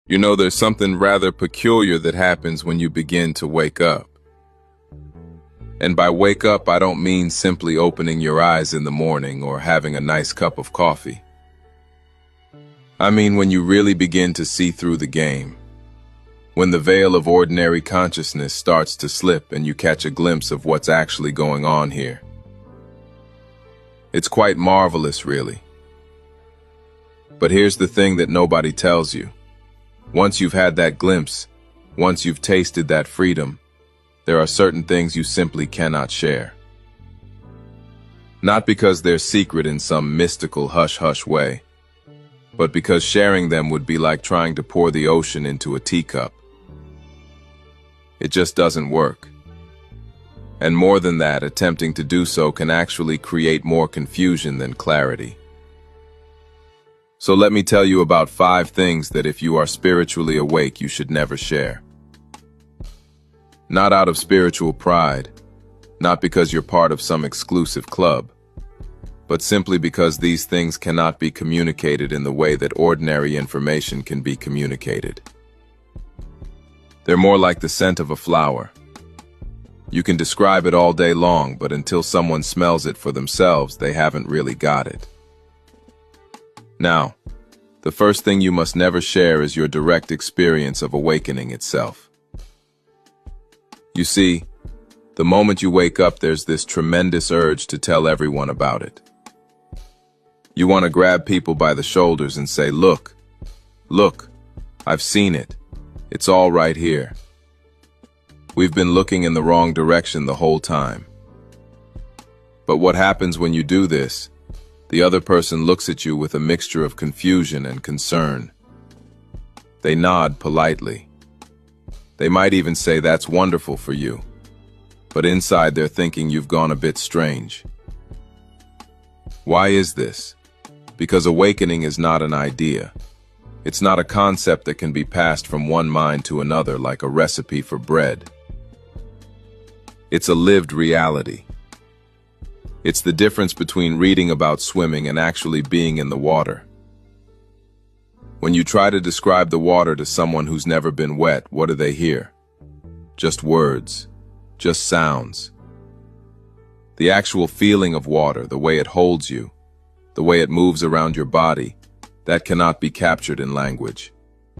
You know, there's something rather peculiar that happens when you begin to wake up. And by wake up, I don't mean simply opening your eyes in the morning or having a nice cup of coffee. I mean when you really begin to see through the game. When the veil of ordinary consciousness starts to slip and you catch a glimpse of what's actually going on here. It's quite marvelous, really. But here's the thing that nobody tells you. Once you've had that glimpse, once you've tasted that freedom, there are certain things you simply cannot share. Not because they're secret in some mystical hush-hush way, but because sharing them would be like trying to pour the ocean into a teacup. It just doesn't work. And more than that, attempting to do so can actually create more confusion than clarity. So let me tell you about 5 things that if you are spiritually awake, you should never share. Not out of spiritual pride, not because you're part of some exclusive club, but simply because these things cannot be communicated in the way that ordinary information can be communicated. They're more like the scent of a flower. You can describe it all day long, but until someone smells it for themselves, they haven't really got it. Now, the first thing you must never share is your direct experience of awakening itself. You see, the moment you wake up, there's this tremendous urge to tell everyone about it. You want to grab people by the shoulders and say, look, I've seen it. It's all right here. We've been looking in the wrong direction the whole time. But what happens when you do this? The other person looks at you with a mixture of confusion and concern. They nod politely. They might even say that's wonderful for you. But inside they're thinking you've gone a bit strange. Why is this? Because awakening is not an idea. It's not a concept that can be passed from one mind to another like a recipe for bread. It's a lived reality. It's the difference between reading about swimming and actually being in the water. When you try to describe the water to someone who's never been wet, what do they hear? Just words, just sounds. The actual feeling of water, the way it holds you, the way it moves around your body, that cannot be captured in language.